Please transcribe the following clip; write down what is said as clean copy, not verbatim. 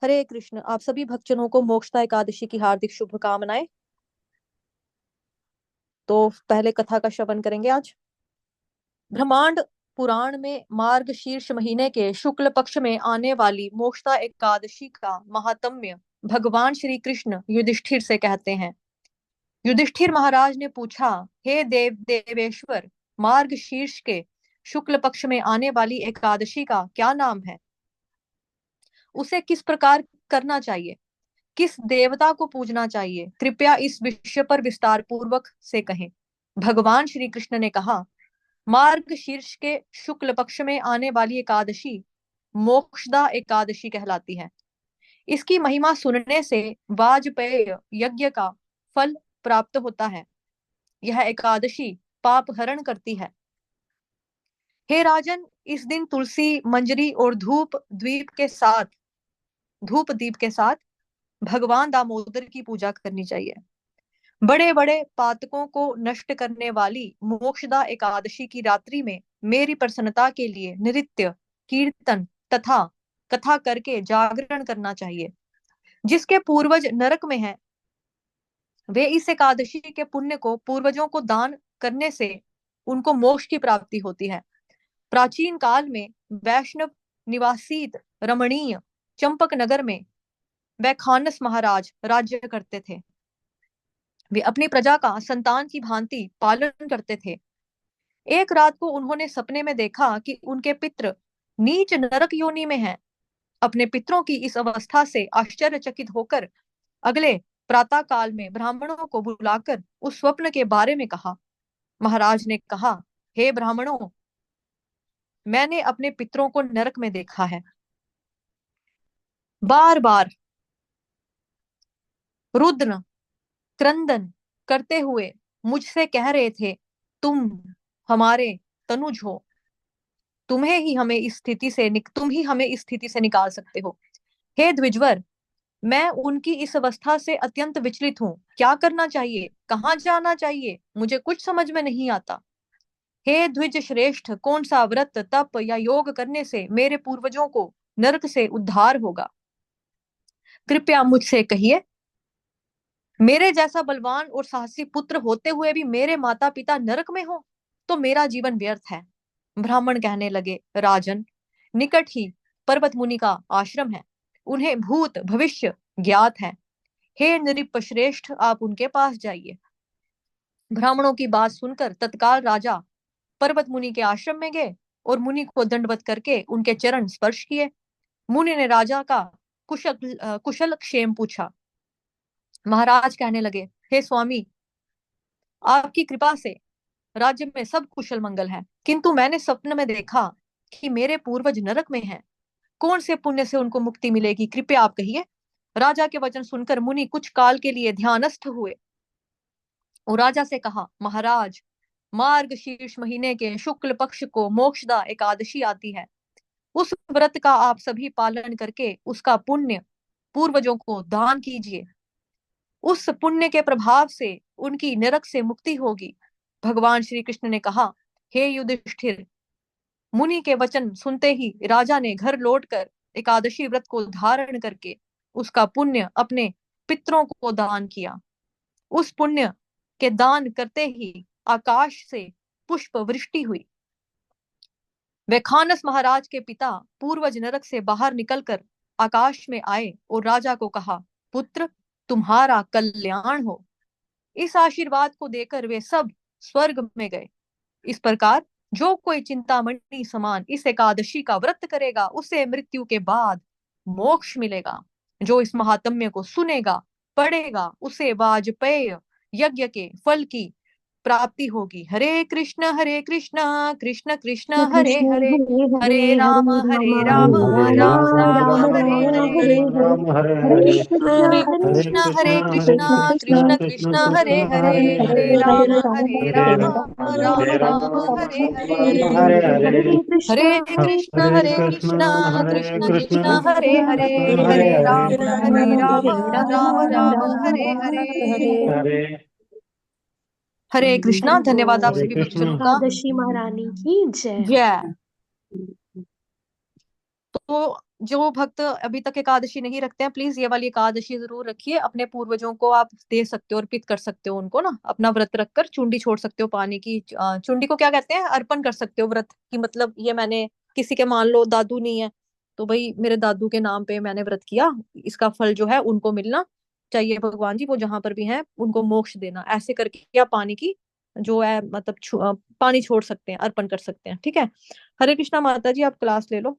हरे कृष्ण। आप सभी भक्तजनों को मोक्षदा एकादशी की हार्दिक शुभकामनाएं। तो पहले कथा का श्रवण करेंगे आज। ब्रह्मांड पुराण में मार्गशीर्ष महीने के शुक्ल पक्ष में आने वाली मोक्षदा एकादशी का महात्म्य भगवान श्री कृष्ण युधिष्ठिर से कहते हैं। युधिष्ठिर महाराज ने पूछा, हे देव देवेश्वर, मार्गशीर्ष के शुक्ल पक्ष में आने वाली एकादशी का क्या नाम है? उसे किस प्रकार करना चाहिए? किस देवता को पूजना चाहिए? कृपया इस विषय पर विस्तार पूर्वक से कहें। भगवान श्री कृष्ण ने कहा, मार्ग शीर्ष के शुक्ल पक्ष में आने वाली एकादशी मोक्षदा एकादशी कहलाती है। इसकी महिमा सुनने से वाजपेय यज्ञ का फल प्राप्त होता है। यह एकादशी पाप हरण करती है। हे राजन, इस दिन तुलसी, मंजरी और धूप दीप के साथ भगवान दामोदर की पूजा करनी चाहिए। बड़े बड़े पातकों को नष्ट करने वाली मोक्षदा एकादशी की रात्रि में मेरी प्रसन्नता के लिए नृत्य, कीर्तन तथा कथा करके जागरण करना चाहिए। जिसके पूर्वज नरक में हैं, वे इस एकादशी के पुण्य को पूर्वजों को दान करने से उनको मोक्ष की प्राप्ति होती है। प्राचीन काल में वैष्णव निवासित रमणीय चंपक नगर में वैखानस महाराज राज्य करते थे। वे अपनी प्रजा का संतान की भांति पालन करते थे। एक रात को उन्होंने सपने में देखा कि उनके पितृ नीच नरक योनि में हैं। अपने पितरों की इस अवस्था से आश्चर्यचकित होकर अगले प्रातः काल में ब्राह्मणों को बुलाकर उस स्वप्न के बारे में कहा। महाराज ने कहा, हे ब्राह्मणों, मैंने अपने पितरों को नरक में देखा है। बार बार रुद्र क्रंदन करते हुए मुझसे कह रहे थे, तुम हमारे तनुज हो, तुम ही हमें इस स्थिति से निकाल सकते हो। हे द्विजवर, मैं उनकी इस अवस्था से अत्यंत विचलित हूँ। क्या करना चाहिए, कहाँ जाना चाहिए, मुझे कुछ समझ में नहीं आता। हे द्विज श्रेष्ठ, कौन सा व्रत, तप या योग करने से मेरे पूर्वजों को नरक से उद्धार होगा? कृपया मुझसे कहिए। मेरे जैसा बलवान और साहसी पुत्र होते हुए भी मेरे माता पिता नरक में हो तो मेरा जीवन व्यर्थ है। ब्राह्मण कहने लगे, राजन, निकट ही पर्वत मुनि का आश्रम है, उन्हें भूत भविष्य ज्ञात है। हे नृप श्रेष्ठ, आप उनके पास जाइए। ब्राह्मणों की बात सुनकर तत्काल राजा पर्वत मुनि के आश्रम में गए और मुनि को दंडवत करके उनके चरण स्पर्श किए। मुनि ने राजा का कुशल क्षेम पूछा। महाराज कहने लगे, हे स्वामी, आपकी कृपा से राज्य में सब कुशल मंगल है, किंतु मैंने स्वप्न में देखा कि मेरे पूर्वज नरक में हैं। कौन से पुण्य से उनको मुक्ति मिलेगी, कृपया आप कहिए। राजा के वचन सुनकर मुनि कुछ काल के लिए ध्यानस्थ हुए और राजा से कहा, महाराज, मार्ग शीर्ष महीने के शुक्ल पक्ष को मोक्षदा एकादशी आती है। उस व्रत का आप सभी पालन करके उसका पुण्य पूर्वजों को दान कीजिए। उस पुण्य के प्रभाव से उनकी नरक से मुक्ति होगी। भगवान श्री कृष्ण ने कहा, हे युधिष्ठिर, मुनि के वचन सुनते ही राजा ने घर लौटकर एकादशी व्रत को धारण करके उसका पुण्य अपने पितरों को दान किया। उस पुण्य के दान करते ही आकाश से पुष्प वृष्टि हुई। वैखानस महाराज के पिता पूर्वज नरक से बाहर निकलकर आकाश में आए और राजा को कहा, पुत्र, तुम्हारा कल्याण हो। इस आशीर्वाद को देकर वे सब स्वर्ग में गए। इस प्रकार जो कोई चिंतामणि समान इस एकादशी का व्रत करेगा उसे मृत्यु के बाद मोक्ष मिलेगा। जो इस महात्म्य को सुनेगा, पढ़ेगा, उसे वाजपेय यज्ञ के फल की प्राप्ति होगी। हरे कृष्ण कृष्ण कृष्ण कृष्ण हरे कृष्ण हरे, हरे हरे, हरे हरे राम राम राम हरे राम राम, राम राम हरे राम हरे। हरे हरे, हरे हरे कृष्ण हरे कृष्ण कृष्ण कृष्ण कृष्ण कृष्ण हरे हरे, हरे हरे हरे, राम हरे राम राम राम राम हरे हरे। हरे कृष्ण हरे कृष्ण कृष्ण कृष्ण हरे हरे, हरे राम राम राम हरे हरे। हरे कृष्णा। धन्यवाद आप सभी भक्तजनों का। एकादशी महारानी की जय हो। जय। तो जो भक्त अभी तक एकादशी नहीं रखते हैं, प्लीज ये वाली एकादशी जरूर रखिए। अपने पूर्वजों को आप दे सकते हो, अर्पित कर सकते हो उनको ना, अपना व्रत रखकर चुंडी छोड़ सकते हो पानी की। चुंडी को क्या कहते हैं, अर्पण कर सकते हो व्रत की, मतलब ये मैंने किसी के, मान लो दादू नहीं है तो भाई मेरे दादू के नाम पे मैंने व्रत किया, इसका फल जो है उनको मिलना चाहिए, भगवान जी वो जहां पर भी हैं उनको मोक्ष देना, ऐसे करके आप पानी की जो है मतलब पानी छोड़ सकते हैं, अर्पण कर सकते हैं। ठीक है। हरे कृष्णा माता जी, आप क्लास ले लो।